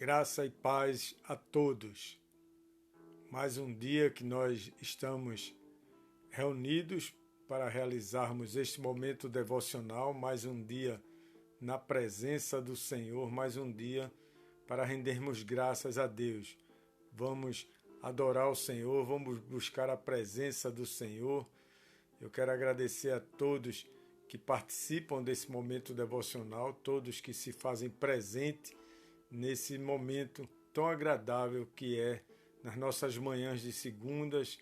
Graça e paz a todos. Mais um dia que nós estamos reunidos para realizarmos este momento devocional, mais um dia na presença do Senhor, mais um dia para rendermos graças a Deus. Vamos adorar o Senhor, vamos buscar a presença do Senhor. Eu quero agradecer a todos que participam desse momento devocional, todos que se fazem presente nesse momento tão agradável que é nas nossas manhãs de segundas,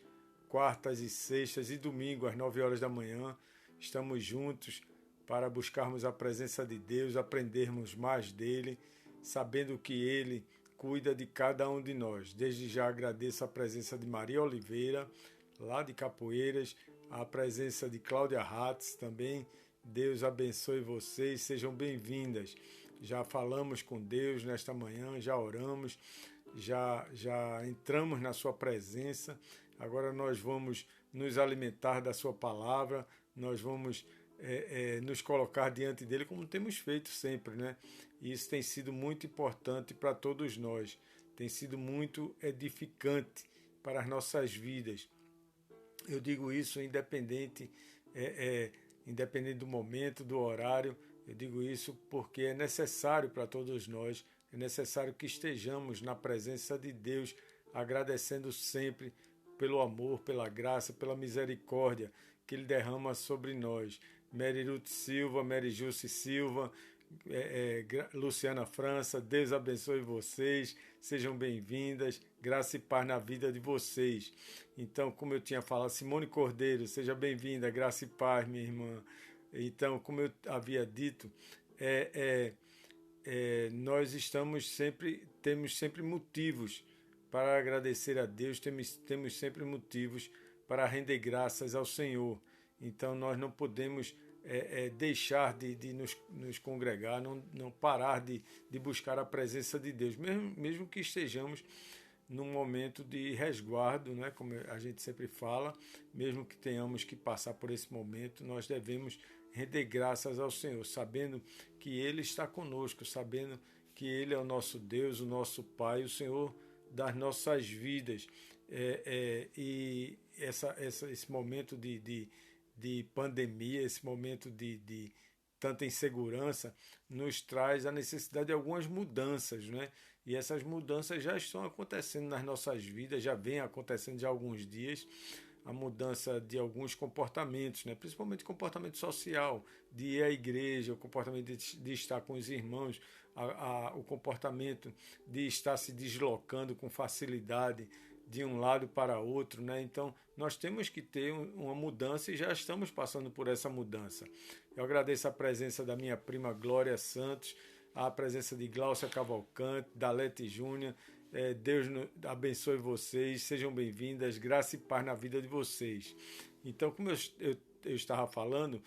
quartas e sextas e domingo às 9 horas da manhã. Estamos juntos para buscarmos a presença de Deus, aprendermos mais dele, sabendo que ele cuida de cada um de nós. Desde já agradeço a presença de Maria Oliveira, lá de Capoeiras, a presença de Cláudia Hatz também. Deus abençoe vocês, sejam bem-vindas. Já falamos com Deus nesta manhã, já oramos, já entramos na sua presença. Agora nós vamos nos alimentar da sua palavra, nós vamos nos colocar diante dele como temos feito sempre, né? E isso tem sido muito importante para todos nós, tem sido muito edificante para as nossas vidas. Eu digo isso independente do momento, do horário. Eu digo isso porque é necessário para todos nós, é necessário que estejamos na presença de Deus, agradecendo sempre pelo amor, pela graça, pela misericórdia que Ele derrama sobre nós. Mary Ruth Silva, Mary Jusce Silva, Luciana França, Deus abençoe vocês, sejam bem-vindas, graça e paz na vida de vocês. Então, como eu tinha falado, Simone Cordeiro, seja bem-vinda, graça e paz, minha irmã. Então, como eu havia dito, nós temos sempre motivos para agradecer a Deus, temos sempre motivos para render graças ao Senhor. Então, nós não podemos deixar de nos congregar, não parar de buscar a presença de Deus, mesmo que estejamos num momento de resguardo, né, como a gente sempre fala, mesmo que tenhamos que passar por esse momento, nós devemos render graças ao Senhor, sabendo que Ele está conosco, sabendo que Ele é o nosso Deus, o nosso Pai, o Senhor das nossas vidas. E esse momento de pandemia, esse momento de tanta insegurança, nos traz a necessidade de algumas mudanças, né? E essas mudanças já estão acontecendo nas nossas vidas, já vem acontecendo já há alguns dias, a mudança de alguns comportamentos, né? Principalmente comportamento social, de ir à igreja, o comportamento de estar com os irmãos, o comportamento de estar se deslocando com facilidade de um lado para outro, né? Então nós temos que ter uma mudança e já estamos passando por essa mudança. Eu agradeço a presença da minha prima Glória Santos, a presença de Glaucia Cavalcante, da Lete Júnior. Deus abençoe vocês, sejam bem-vindas, graça e paz na vida de vocês. Então, como eu estava falando,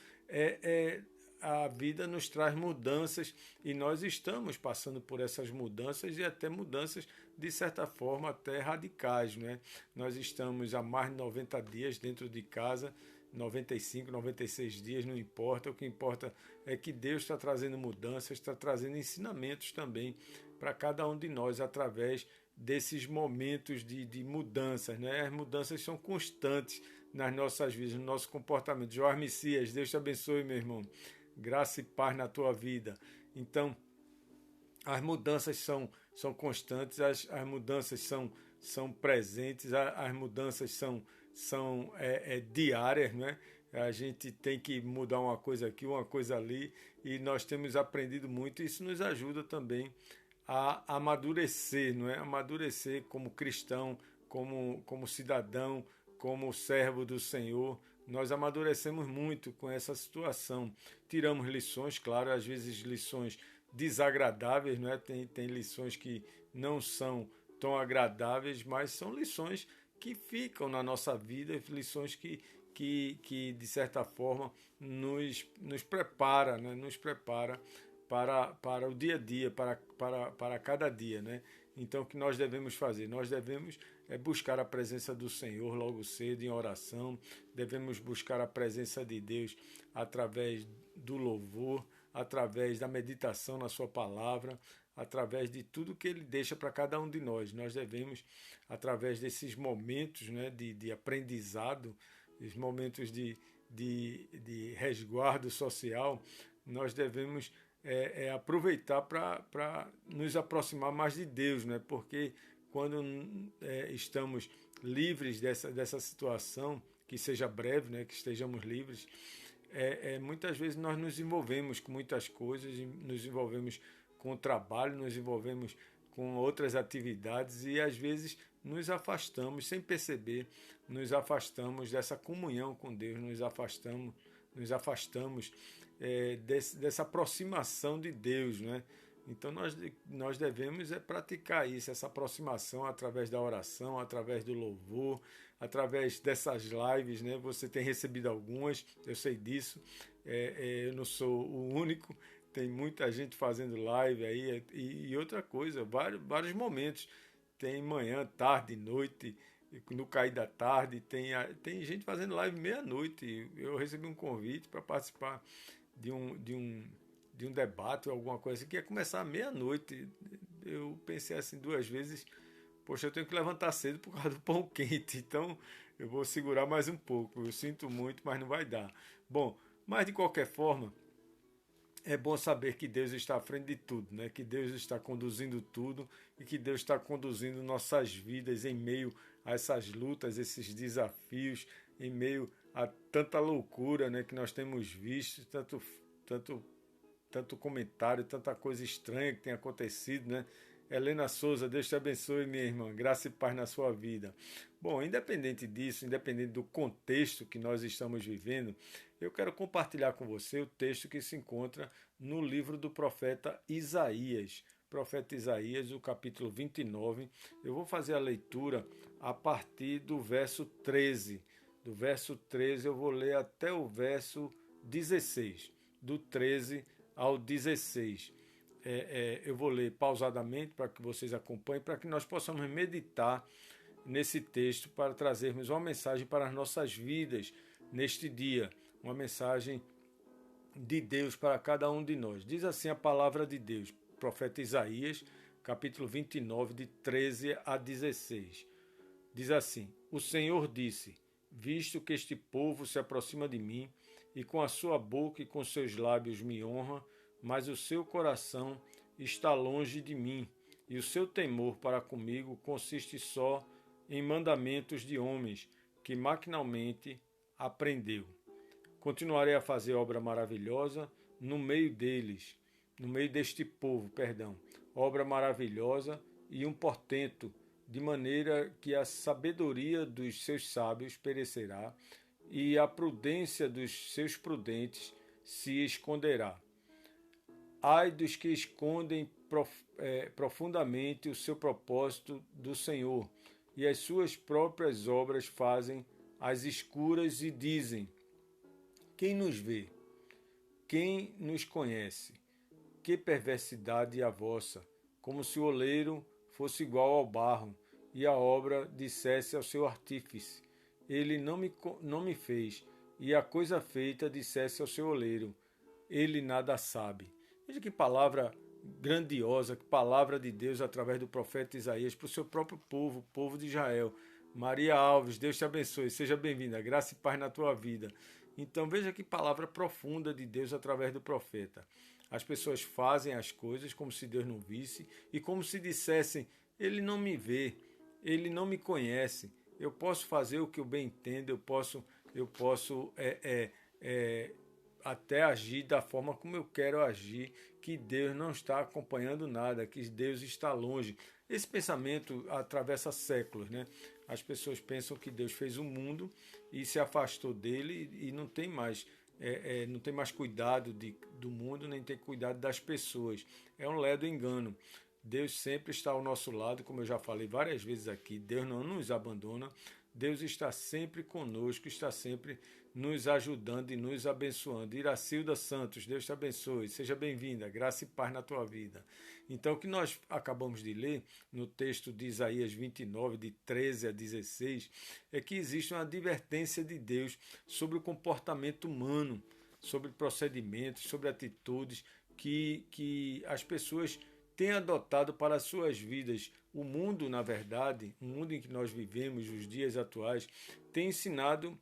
a vida nos traz mudanças e nós estamos passando por essas mudanças e até mudanças, de certa forma, até radicais, né? Nós estamos há mais de 90 dias dentro de casa, 95, 96 dias, não importa. O que importa é que Deus está trazendo mudanças, está trazendo ensinamentos também para cada um de nós através desses momentos de mudanças, né? As mudanças são constantes nas nossas vidas, no nosso comportamento. Joás Messias, Deus te abençoe, meu irmão. Graça e paz na tua vida. Então, as mudanças são constantes, as mudanças são presentes, as mudanças são diárias, né? A gente tem que mudar uma coisa aqui, uma coisa ali, e nós temos aprendido muito, e isso nos ajuda também a amadurecer, não é? Amadurecer como cristão, como cidadão, como servo do Senhor. Nós amadurecemos muito com essa situação. Tiramos lições, claro, às vezes lições desagradáveis, não é? Tem lições que não são tão agradáveis, mas são lições que ficam na nossa vida, lições que de certa forma nos prepara, né? Nos prepara para o dia a dia, para cada dia, né? Então, o que nós devemos fazer? Nós devemos buscar a presença do Senhor logo cedo em oração, devemos buscar a presença de Deus através do louvor, através da meditação na sua palavra, através de tudo que Ele deixa para cada um de nós. Nós devemos, através desses momentos, né, de aprendizado, os momentos de resguardo social, nós devemos aproveitar para nos aproximar mais de Deus, né? Porque quando estamos livres dessa situação, que seja breve, né? Que estejamos livres, muitas vezes nós nos envolvemos com muitas coisas, nos envolvemos com o trabalho, nos envolvemos com outras atividades e às vezes nos afastamos sem perceber, nos afastamos dessa comunhão com Deus, nos afastamos dessa aproximação de Deus, né? Então nós devemos praticar isso, essa aproximação através da oração, através do louvor, através dessas lives, né? Você tem recebido algumas, eu sei disso, eu não sou o único, tem muita gente fazendo live aí, e outra coisa, vários momentos, tem manhã, tarde, noite, no cair da tarde, tem gente fazendo live meia-noite. Eu recebi um convite para participar de um debate ou alguma coisa assim, que ia começar à meia-noite. Eu pensei assim duas vezes, poxa, eu tenho que levantar cedo por causa do pão quente, então eu vou segurar mais um pouco. Eu sinto muito, mas não vai dar. Bom, mas de qualquer forma, é bom saber que Deus está à frente de tudo, né? Que Deus está conduzindo tudo e que Deus está conduzindo nossas vidas em meio a essas lutas, esses desafios, em meio a tanta loucura, né, que nós temos visto, tanto comentário, tanta coisa estranha que tem acontecido, né? Helena Souza, Deus te abençoe, minha irmã, graça e paz na sua vida. Bom, independente disso, independente do contexto que nós estamos vivendo, eu quero compartilhar com você o texto que se encontra no livro do profeta Isaías. Profeta Isaías, o capítulo 29. Eu vou fazer a leitura a partir do verso 13. Do verso 13 eu vou ler até o verso 16. Do 13 ao 16. Eu vou ler pausadamente para que vocês acompanhem, para que nós possamos meditar nesse texto para trazermos uma mensagem para as nossas vidas neste dia, uma mensagem de Deus para cada um de nós. Diz assim a palavra de Deus, profeta Isaías, capítulo 29, de 13 a 16. Diz assim: O Senhor disse, visto que este povo se aproxima de mim, e com a sua boca e com seus lábios me honra, mas o seu coração está longe de mim, e o seu temor para comigo consiste só em mandamentos de homens, que maquinalmente aprendeu. Continuarei a fazer obra maravilhosa no meio deste povo, obra maravilhosa e um portento, de maneira que a sabedoria dos seus sábios perecerá e a prudência dos seus prudentes se esconderá. Ai dos que escondem profundamente o seu propósito do Senhor, e as suas próprias obras fazem às escuras e dizem: quem nos vê? Quem nos conhece? Que perversidade a vossa, como se o oleiro fosse igual ao barro, e a obra dissesse ao seu artífice: ele não me fez, e a coisa feita dissesse ao seu oleiro: ele nada sabe. Veja que palavra grandiosa, que palavra de Deus através do profeta Isaías para o seu próprio povo, o povo de Israel. Maria Alves, Deus te abençoe, seja bem-vinda, graça e paz na tua vida. Então veja que palavra profunda de Deus através do profeta. As pessoas fazem as coisas como se Deus não visse e como se dissessem: ele não me vê, ele não me conhece, eu posso fazer o que eu bem entendo, eu posso até agir da forma como eu quero agir, que Deus não está acompanhando nada, que Deus está longe. Esse pensamento atravessa séculos, né? As pessoas pensam que Deus fez o mundo e se afastou dele e não tem mais cuidado do mundo, nem tem cuidado das pessoas. É um ledo engano. Deus sempre está ao nosso lado, como eu já falei várias vezes aqui. Deus não nos abandona. Deus está sempre conosco, está sempre nos ajudando e nos abençoando. Iracilda Santos, Deus te abençoe, seja bem-vinda, graça e paz na tua vida. Então, o que nós acabamos de ler no texto de Isaías 29, de 13 a 16, é que existe uma advertência de Deus sobre o comportamento humano, sobre procedimentos, sobre atitudes que as pessoas tem adotado para as suas vidas. O mundo, na verdade, o mundo em que nós vivemos, os dias atuais, tem ensinado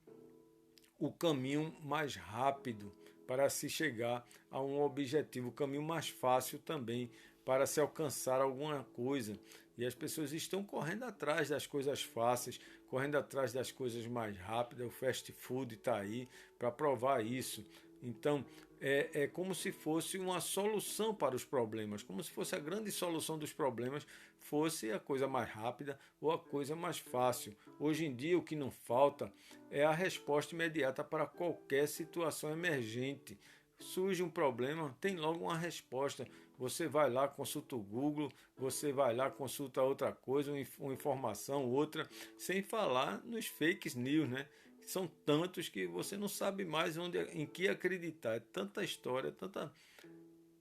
o caminho mais rápido para se chegar a um objetivo, o caminho mais fácil também para se alcançar alguma coisa. E as pessoas estão correndo atrás das coisas fáceis, correndo atrás das coisas mais rápidas. O fast food está aí para provar isso. Então, é como se fosse uma solução para os problemas, como se fosse a grande solução dos problemas, fosse a coisa mais rápida ou a coisa mais fácil. Hoje em dia, o que não falta é a resposta imediata para qualquer situação emergente. Surge um problema, tem logo uma resposta. Você vai lá, consulta o Google, você vai lá, consulta outra coisa, uma informação, outra, sem falar nos fake news, né? São tantos que você não sabe mais em que acreditar. É tanta história,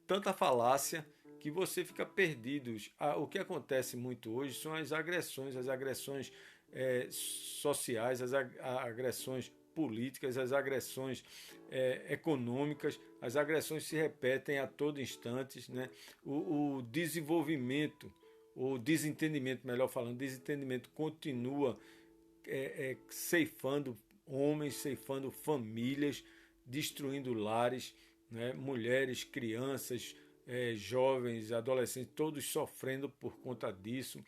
tanta falácia, que você fica perdido. O que acontece muito hoje são as agressões sociais, as agressões políticas, as agressões econômicas, as agressões se repetem a todo instante, né? O desenvolvimento, o desentendimento, melhor falando, desentendimento continua ceifando homens, ceifando famílias, destruindo lares, né? Mulheres, crianças, jovens, adolescentes, todos sofrendo por conta disso,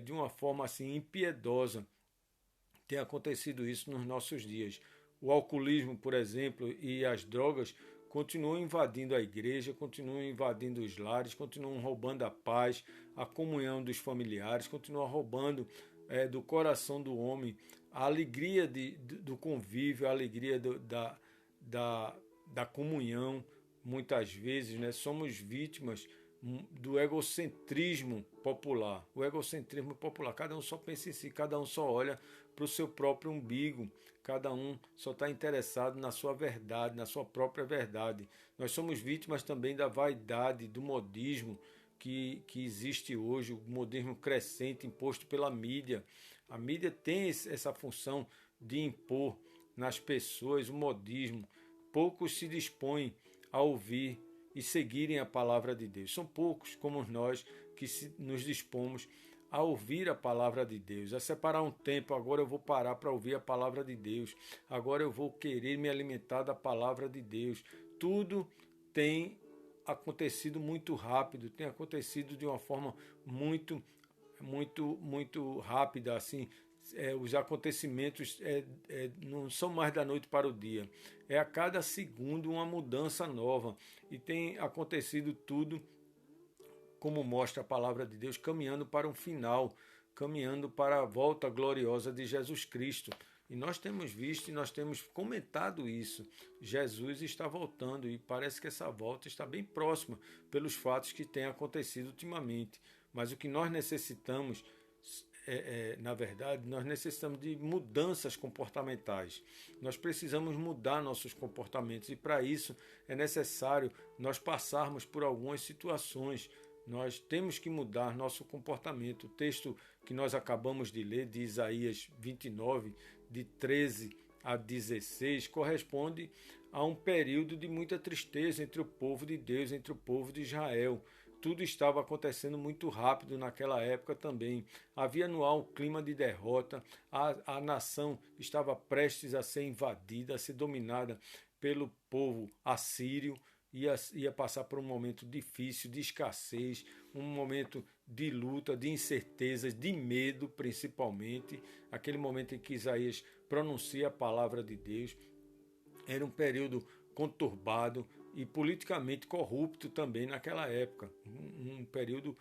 de uma forma assim impiedosa. Tem acontecido isso nos nossos dias. O alcoolismo, por exemplo, e as drogas continuam invadindo a igreja, continuam invadindo os lares, continuam roubando a paz, a comunhão dos familiares, continuam roubando do coração do homem a alegria do convívio, a alegria da comunhão. Muitas vezes, né, somos vítimas do egocentrismo popular. O egocentrismo popular, cada um só pensa em si, cada um só olha para o seu próprio umbigo, cada um só está interessado na sua verdade, na sua própria verdade. Nós somos vítimas também da vaidade, do modismo que existe hoje, o modismo crescente imposto pela mídia. A mídia tem essa função de impor nas pessoas o modismo. Poucos se dispõem a ouvir e seguirem a palavra de Deus. São poucos como nós que nos dispomos a ouvir a palavra de Deus, a separar um tempo. Agora eu vou parar para ouvir a palavra de Deus. Agora eu vou querer me alimentar da palavra de Deus. Tudo tem acontecido muito rápido, tem acontecido de uma forma muito rápida, assim. Os acontecimentos não são mais da noite para o dia. É a cada segundo uma mudança nova. E tem acontecido tudo, como mostra a palavra de Deus, caminhando para um final, caminhando para a volta gloriosa de Jesus Cristo. E nós temos visto e nós temos comentado isso. Jesus está voltando e parece que essa volta está bem próxima pelos fatos que têm acontecido ultimamente. Mas o que nós necessitamos, na verdade, nós necessitamos de mudanças comportamentais. Nós precisamos mudar nossos comportamentos e para isso é necessário nós passarmos por algumas situações. Nós temos que mudar nosso comportamento. O texto que nós acabamos de ler, de Isaías 29, de 13 a 16, corresponde a um período de muita tristeza entre o povo de Deus, entre o povo de Israel. Tudo estava acontecendo muito rápido naquela época também. Havia no ar um clima de derrota, a nação estava prestes a ser invadida, a ser dominada pelo povo assírio, ia passar por um momento difícil, de escassez, um momento de luta, de incertezas, de medo principalmente, aquele momento em que Isaías pronuncia a palavra de Deus. Era um período conturbado e politicamente corrupto também naquela época, um período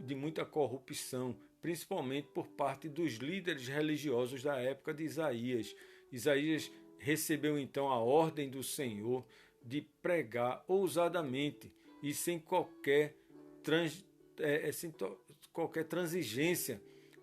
de muita corrupção, principalmente por parte dos líderes religiosos da época de Isaías. Isaías recebeu então a ordem do Senhor de pregar ousadamente e sem qualquer transigência,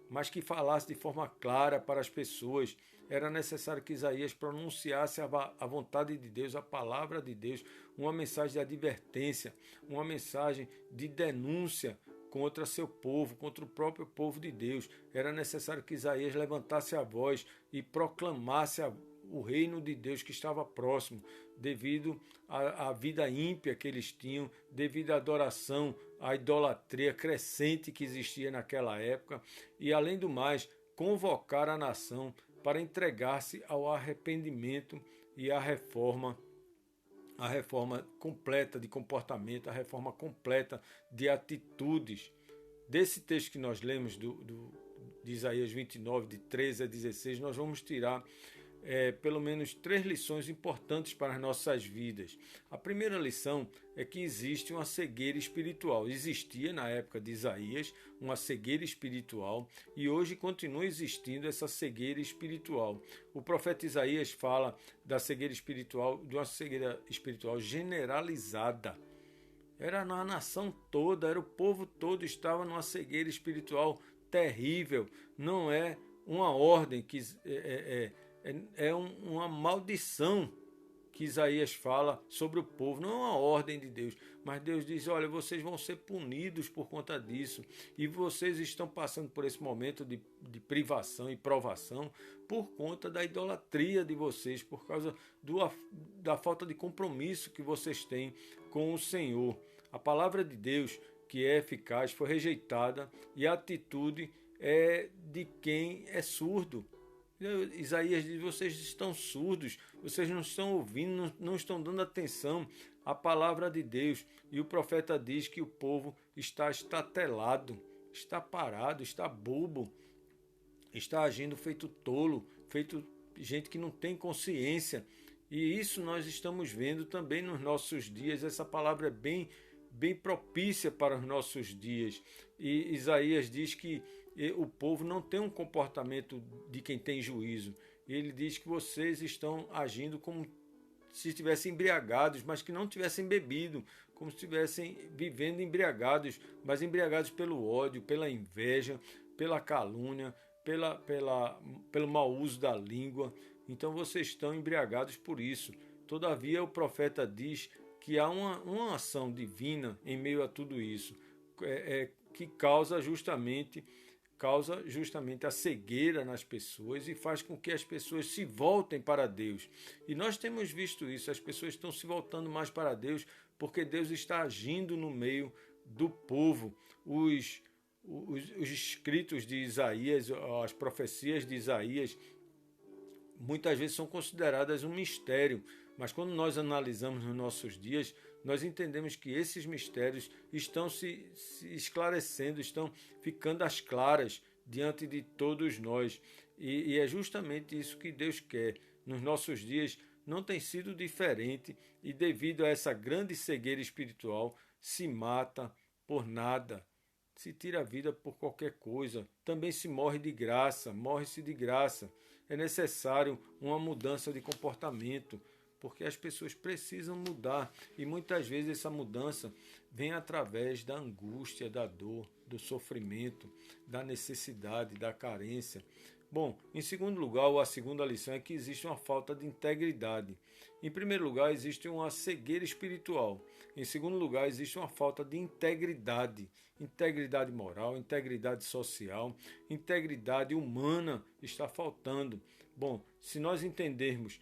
mas que falasse de forma clara para as pessoas. Era necessário que Isaías pronunciasse a vontade de Deus, a palavra de Deus, uma mensagem de advertência, uma mensagem de denúncia contra seu povo, contra o próprio povo de Deus. Era necessário que Isaías levantasse a voz e proclamasse o reino de Deus que estava próximo, devido à vida ímpia que eles tinham, devido à adoração, à idolatria crescente que existia naquela época, e além do mais, convocar a nação para entregar-se ao arrependimento e à reforma, a reforma completa de comportamento, a reforma completa de atitudes. Desse texto que nós lemos de Isaías 29, de 13 a 16, nós vamos tirar pelo menos 3 lições importantes para as nossas vidas. A primeira lição é que existe uma cegueira espiritual. Existia na época de Isaías uma cegueira espiritual e hoje continua existindo essa cegueira espiritual. O profeta Isaías fala da cegueira espiritual, de uma cegueira espiritual generalizada. Era na nação toda, era o povo todo estava numa cegueira espiritual terrível. Não é uma ordem que uma maldição que Isaías fala sobre o povo, não é uma ordem de Deus, mas Deus diz, olha, vocês vão ser punidos por conta disso, e vocês estão passando por esse momento de privação e provação por conta da idolatria de vocês, por causa da falta de compromisso que vocês têm com o Senhor. A palavra de Deus, que é eficaz, foi rejeitada, e a atitude é de quem é surdo. Isaías diz, vocês estão surdos, vocês não estão ouvindo, não estão dando atenção à palavra de Deus. E o profeta diz que o povo está estatelado, está parado, está bobo, está agindo feito tolo, feito gente que não tem consciência. E isso nós estamos vendo também nos nossos dias. Essa palavra é bem propícia para os nossos dias. E Isaías diz que o povo não tem um comportamento de quem tem juízo. Ele diz que vocês estão agindo como se estivessem embriagados, mas que não tivessem bebido, como se estivessem vivendo embriagados, mas embriagados pelo ódio, pela inveja, pela calúnia, pelo mau uso da língua. Então vocês estão embriagados por isso. Todavia o profeta diz que há uma ação divina em meio a tudo isso, que causa justamente a cegueira nas pessoas e faz com que as pessoas se voltem para Deus. E nós temos visto isso, as pessoas estão se voltando mais para Deus porque Deus está agindo no meio do povo. Os escritos de Isaías, as profecias de Isaías, muitas vezes são consideradas um mistério, mas quando nós analisamos nos nossos dias, nós entendemos que esses mistérios estão se esclarecendo, estão ficando às claras diante de todos nós. E é justamente isso que Deus quer. Nos nossos dias não tem sido diferente e devido a essa grande cegueira espiritual, se mata por nada, se tira a vida por qualquer coisa, também se morre de graça, morre-se de graça. É necessário uma mudança de comportamento, porque as pessoas precisam mudar e muitas vezes essa mudança vem através da angústia, da dor, do sofrimento, da necessidade, da carência. Bom, em segundo lugar, ou a segunda lição é que existe uma falta de integridade. Em primeiro lugar, existe uma cegueira espiritual. Em segundo lugar, existe uma falta de integridade. Integridade moral, integridade social, integridade humana está faltando. Bom, se nós entendermos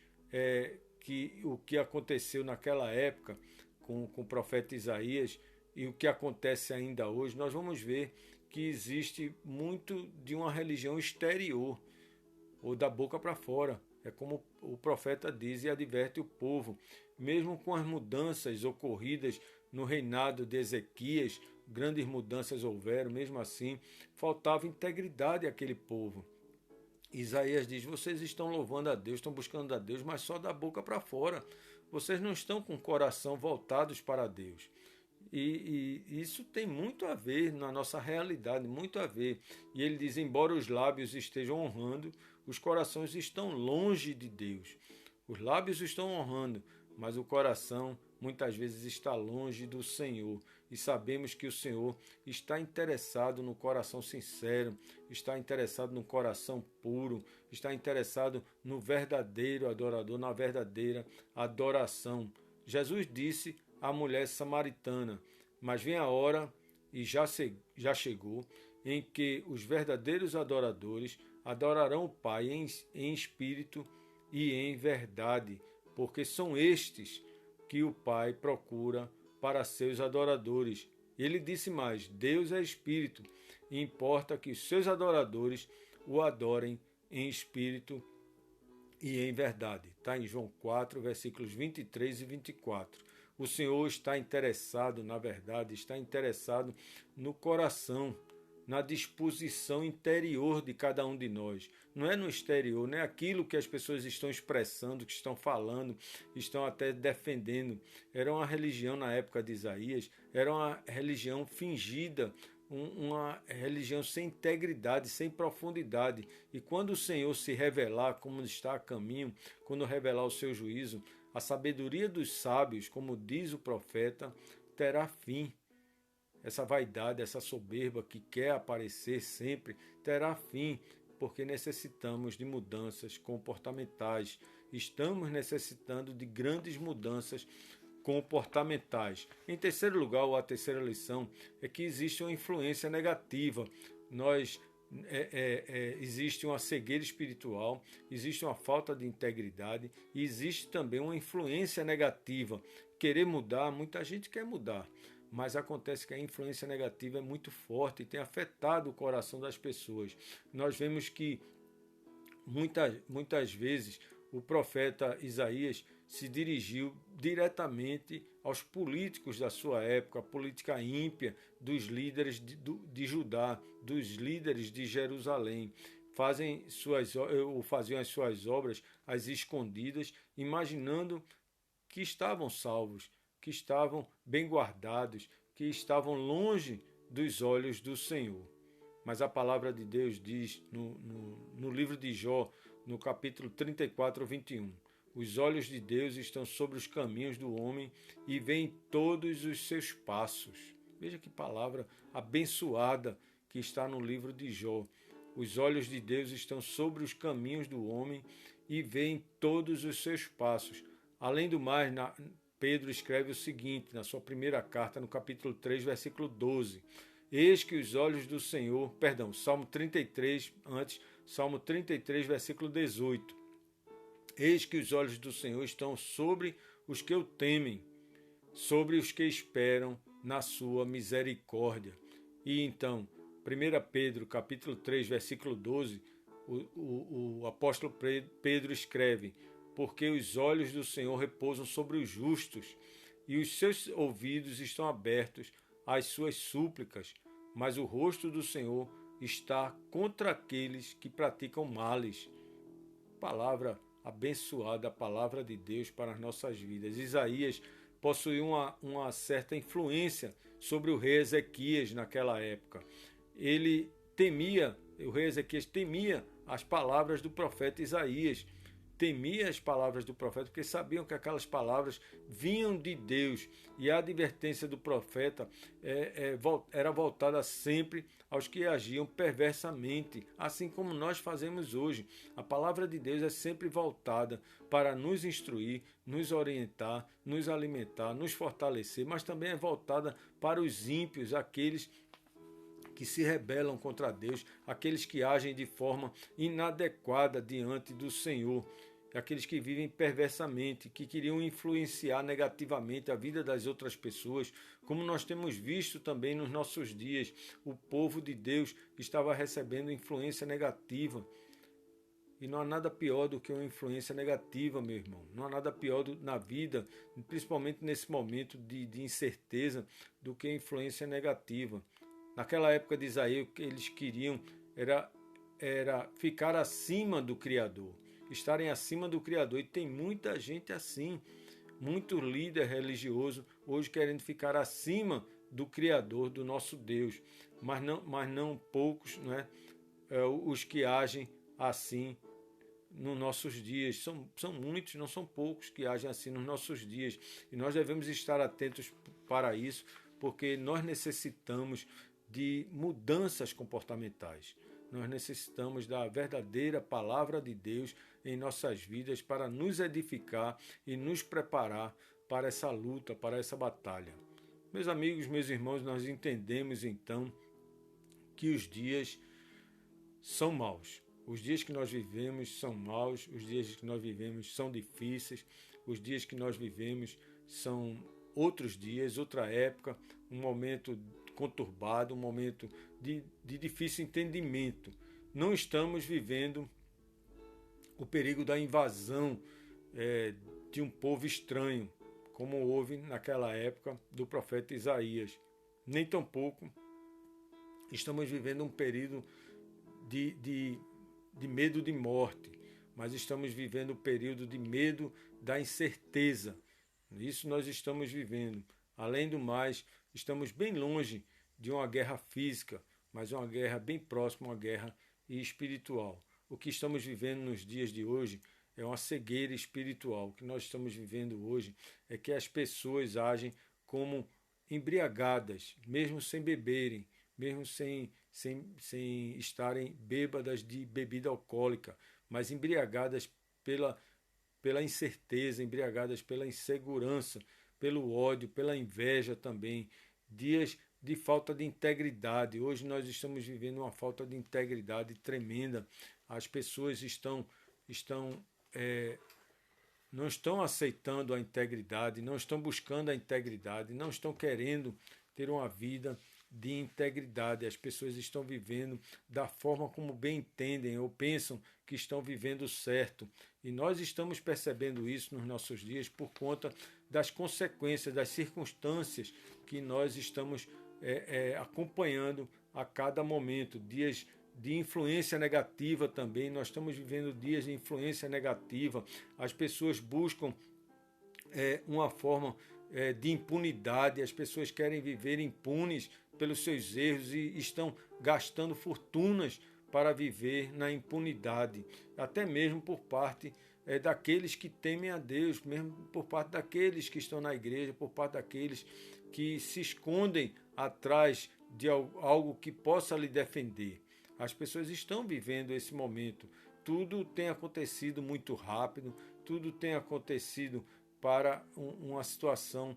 que o que aconteceu naquela época com o profeta Isaías e o que acontece ainda hoje, nós vamos ver que existe muito de uma religião exterior, ou da boca para fora. É como o profeta diz e adverte o povo. Mesmo com as mudanças ocorridas no reinado de Ezequias, grandes mudanças houveram, mesmo assim, faltava integridade àquele povo. Isaías diz, vocês estão louvando a Deus, estão buscando a Deus, mas só da boca para fora. Vocês não estão com o coração voltados para Deus. E isso tem muito a ver na nossa realidade, muito a ver. E ele diz, embora os lábios estejam honrando, os corações estão longe de Deus. Os lábios estão honrando, mas o coração muitas vezes está longe do Senhor. E sabemos que o Senhor está interessado no coração sincero, está interessado no coração puro, está interessado no verdadeiro adorador, na verdadeira adoração. Jesus disse à mulher samaritana, mas vem a hora, e já chegou, em que os verdadeiros adoradores adorarão o Pai em espírito e em verdade, porque são estes que o Pai procura para seus adoradores. Ele disse mais: Deus é espírito, e importa que os seus adoradores o adorem em espírito e em verdade. Está em João 4, versículos 23 e 24. O Senhor está interessado, na verdade, está interessado no coração, na disposição interior de cada um de nós. Não é no exterior, não é aquilo que as pessoas estão expressando, que estão falando, estão até defendendo. Era uma religião na época de Isaías, era uma religião fingida, uma religião sem integridade, sem profundidade. E quando o Senhor se revelar como está a caminho, quando revelar o seu juízo, a sabedoria dos sábios, como diz o profeta, terá fim. Essa vaidade, essa soberba que quer aparecer sempre, terá fim, porque necessitamos de mudanças comportamentais. Estamos necessitando de grandes mudanças comportamentais. Em terceiro lugar, ou a terceira lição, é que existe uma influência negativa. Existe uma cegueira espiritual, existe uma falta de integridade e existe também uma influência negativa. Querer mudar, muita gente quer mudar, mas acontece que a influência negativa é muito forte e tem afetado o coração das pessoas. Nós vemos que muitas vezes o profeta Isaías se dirigiu diretamente aos políticos da sua época, a política ímpia dos líderes de Judá, dos líderes de Jerusalém. Faziam as suas obras às escondidas, imaginando que estavam salvos, que estavam bem guardados, que estavam longe dos olhos do Senhor. Mas a palavra de Deus diz no livro de Jó, no capítulo 34, 21, os olhos de Deus estão sobre os caminhos do homem e veem todos os seus passos. Veja que palavra abençoada que está no livro de Jó. Os olhos de Deus estão sobre os caminhos do homem e veem todos os seus passos. Além do mais, Pedro escreve o seguinte, na sua primeira carta, no capítulo 3, versículo 12. Eis que os olhos do Senhor, Salmo 33, Salmo 33, versículo 18. Eis que os olhos do Senhor estão sobre os que o temem, sobre os que esperam na sua misericórdia. E então, 1 Pedro, capítulo 3, versículo 12, o apóstolo Pedro escreve: porque os olhos do Senhor repousam sobre os justos, e os seus ouvidos estão abertos às suas súplicas, mas o rosto do Senhor está contra aqueles que praticam males. Palavra abençoada, a palavra de Deus para as nossas vidas. Isaías possuiu uma certa influência sobre o rei Ezequias naquela época. O rei Ezequias temia as palavras do profeta Isaías, temia as palavras do profeta, porque sabiam que aquelas palavras vinham de Deus, e a advertência do profeta era voltada sempre aos que agiam perversamente, assim como nós fazemos hoje. A palavra de Deus é sempre voltada para nos instruir, nos orientar, nos alimentar, nos fortalecer, mas também é voltada para os ímpios, aqueles que se rebelam contra Deus, aqueles que agem de forma inadequada diante do Senhor, aqueles que vivem perversamente, que queriam influenciar negativamente a vida das outras pessoas, como nós temos visto também nos nossos dias. O povo de Deus estava recebendo influência negativa. E não há nada pior do que uma influência negativa, meu irmão. Não há nada pior na vida, principalmente nesse momento de incerteza, do que a influência negativa. Naquela época de Isaías, o que eles queriam era ficar acima do Criador, estarem acima do Criador. E tem muita gente assim, muito líder religioso hoje querendo ficar acima do Criador, do nosso Deus. Mas não poucos, não é? Os que agem assim nos nossos dias. São muitos, não são poucos que agem assim nos nossos dias. E nós devemos estar atentos para isso, porque nós necessitamos de mudanças comportamentais. Nós necessitamos da verdadeira palavra de Deus em nossas vidas para nos edificar e nos preparar para essa luta, para essa batalha. Meus amigos, meus irmãos, nós entendemos então que os dias são maus. Os dias que nós vivemos são maus, os dias que nós vivemos são difíceis, os dias que nós vivemos são outros dias, outra época, um momento conturbado, um momento de difícil entendimento. Não estamos vivendo o perigo da invasão de um povo estranho, como houve naquela época do profeta Isaías. Nem tampouco estamos vivendo um período de medo de morte, mas estamos vivendo um período de medo da incerteza. Isso nós estamos vivendo. Além do mais, estamos bem longe de uma guerra física, mas uma guerra bem próxima, uma guerra espiritual. O que estamos vivendo nos dias de hoje é uma cegueira espiritual. O que nós estamos vivendo hoje é que as pessoas agem como embriagadas, mesmo sem beberem, mesmo sem estarem bêbadas de bebida alcoólica, mas embriagadas pela incerteza, embriagadas pela insegurança, pelo ódio, pela inveja também. Dias de falta de integridade. Hoje nós estamos vivendo uma falta de integridade tremenda. As pessoas não estão aceitando a integridade, não estão buscando a integridade, não estão querendo ter uma vida de integridade. As pessoas estão vivendo da forma como bem entendem ou pensam que estão vivendo certo. E nós estamos percebendo isso nos nossos dias por conta das consequências, das circunstâncias que nós estamos acompanhando a cada momento. Dias de influência negativa também, nós estamos vivendo dias de influência negativa. As pessoas buscam uma forma de impunidade, as pessoas querem viver impunes pelos seus erros e estão gastando fortunas para viver na impunidade, até mesmo por parte daqueles que temem a Deus, mesmo por parte daqueles que estão na igreja, por parte daqueles que se escondem atrás de algo que possa lhe defender. As pessoas estão vivendo esse momento. Tudo tem acontecido muito rápido, tudo tem acontecido para uma situação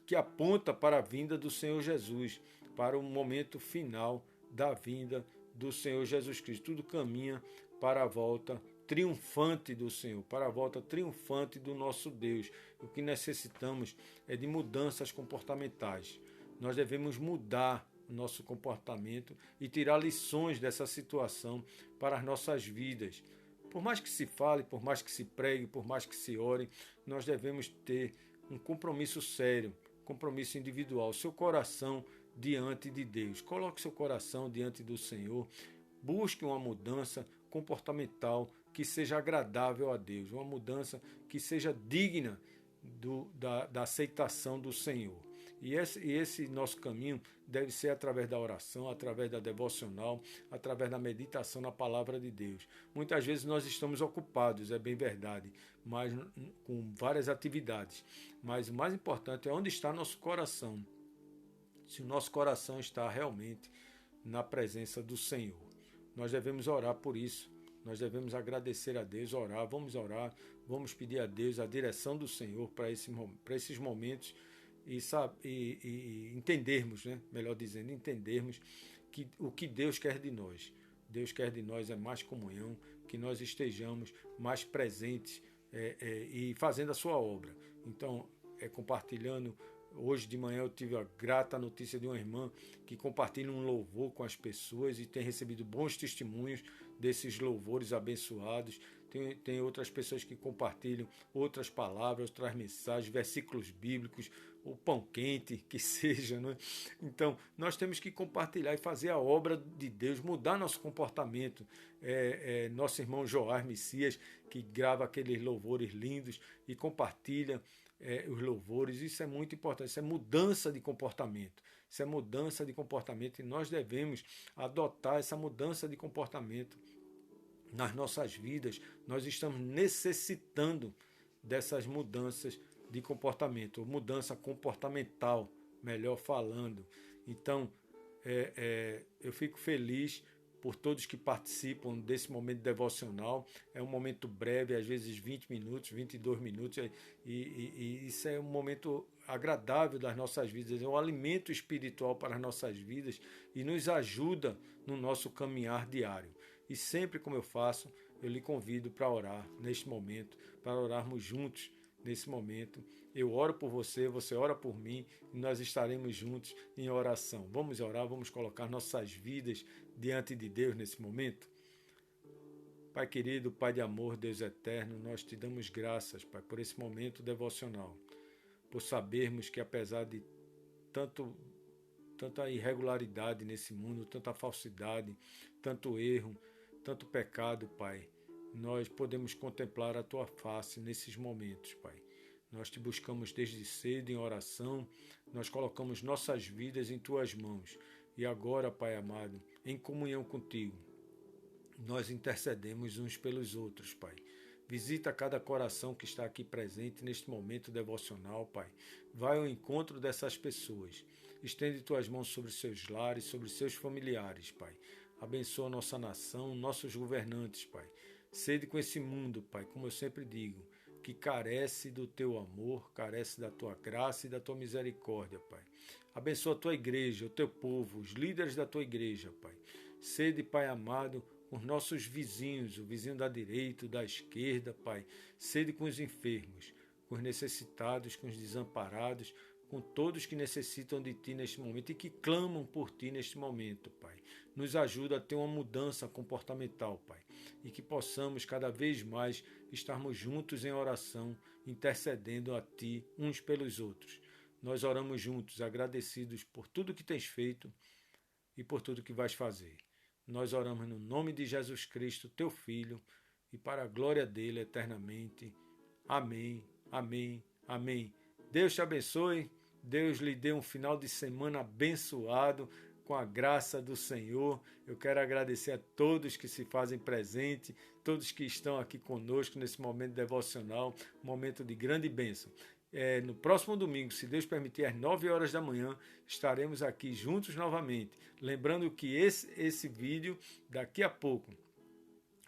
que aponta para a vinda do Senhor Jesus, para o momento final da vinda do Senhor Jesus Cristo. Tudo caminha para a volta triunfante do Senhor, para a volta triunfante do nosso Deus. O que necessitamos é de mudanças comportamentais. Nós devemos mudar o nosso comportamento e tirar lições dessa situação para as nossas vidas. Por mais que se fale, por mais que se pregue, por mais que se ore, nós devemos ter um compromisso sério, compromisso individual, seu coração diante de Deus. Coloque seu coração diante do Senhor, busque uma mudança comportamental que seja agradável a Deus, uma mudança que seja digna da aceitação do Senhor. E esse nosso caminho deve ser através da oração, através da devocional, através da meditação na palavra de Deus. Muitas vezes nós estamos ocupados, é bem verdade, mas com várias atividades. Mas o mais importante é onde está nosso coração. Se o nosso coração está realmente na presença do Senhor. Nós devemos orar por isso. Nós devemos agradecer a Deus, orar, vamos pedir a Deus a direção do Senhor para esses momentos e entendermos, né? Melhor dizendo, entendermos que o que Deus quer de nós. Deus quer de nós é mais comunhão, que nós estejamos mais presentes e fazendo a sua obra. Então, compartilhando. Hoje de manhã eu tive a grata notícia de uma irmã que compartilha um louvor com as pessoas e tem recebido bons testemunhos desses louvores abençoados. Tem outras pessoas que compartilham outras palavras, outras mensagens, versículos bíblicos, o pão quente, que seja. Né? Então, nós temos que compartilhar e fazer a obra de Deus, mudar nosso comportamento. Nosso irmão Joás Messias, que grava aqueles louvores lindos e compartilha os louvores, isso é muito importante, isso é mudança de comportamento, isso é mudança de comportamento e nós devemos adotar essa mudança de comportamento nas nossas vidas. Nós estamos necessitando dessas mudanças de comportamento, ou mudança comportamental, melhor falando. Então, eu fico feliz por todos que participam desse momento devocional. É um momento breve, às vezes 20 minutos, 22 minutos, e isso é um momento agradável das nossas vidas, é um alimento espiritual para as nossas vidas e nos ajuda no nosso caminhar diário. E sempre como eu faço, eu lhe convido para orar neste momento, para orarmos juntos nesse momento. Eu oro por você, você ora por mim e nós estaremos juntos em oração. Vamos orar, vamos colocar nossas vidas diante de Deus nesse momento. Pai querido, Pai de amor, Deus eterno, nós te damos graças, Pai, por esse momento devocional, por sabermos que apesar de tanta irregularidade nesse mundo, tanta falsidade, tanto erro, tanto pecado, Pai, nós podemos contemplar a Tua face nesses momentos, Pai. Nós te buscamos desde cedo em oração, nós colocamos nossas vidas em Tuas mãos. E agora, Pai amado, em comunhão contigo, nós intercedemos uns pelos outros, Pai. Visita cada coração que está aqui presente neste momento devocional, Pai. Vai ao encontro dessas pessoas. Estende Tuas mãos sobre seus lares, sobre seus familiares, Pai. Abençoa nossa nação, nossos governantes, Pai. Sede com esse mundo, Pai, como eu sempre digo, que carece do Teu amor, carece da Tua graça e da Tua misericórdia, Pai. Abençoa a Tua igreja, o Teu povo, os líderes da Tua igreja, Pai. Sede, Pai amado, com os nossos vizinhos, o vizinho da direita, o da esquerda, Pai. Sede com os enfermos, com os necessitados, com os desamparados, com todos que necessitam de Ti neste momento e que clamam por Ti neste momento, Pai. Nos ajuda a ter uma mudança comportamental, Pai, e que possamos cada vez mais estarmos juntos em oração, intercedendo a Ti uns pelos outros. Nós oramos juntos, agradecidos por tudo que Tens feito e por tudo que vais fazer. Nós oramos no nome de Jesus Cristo, Teu Filho, e para a glória dele eternamente. Amém, amém, amém. Deus te abençoe, Deus lhe dê um final de semana abençoado, com a graça do Senhor. Eu quero agradecer a todos que se fazem presente, todos que estão aqui conosco nesse momento devocional, momento de grande bênção. No próximo domingo, se Deus permitir, às 9 horas da manhã, estaremos aqui juntos novamente. Lembrando que esse vídeo, daqui a pouco,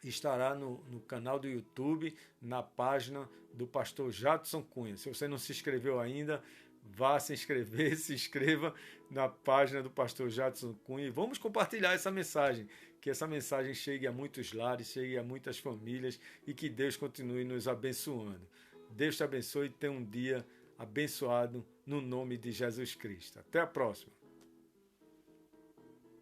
estará no canal do YouTube, na página do pastor Jadson Cunha. Se você não se inscreveu ainda, vá se inscrever, se inscreva na página do pastor Jadson Cunha e vamos compartilhar essa mensagem, que essa mensagem chegue a muitos lares, chegue a muitas famílias e que Deus continue nos abençoando. Deus te abençoe e tenha um dia abençoado no nome de Jesus Cristo. Até a próxima.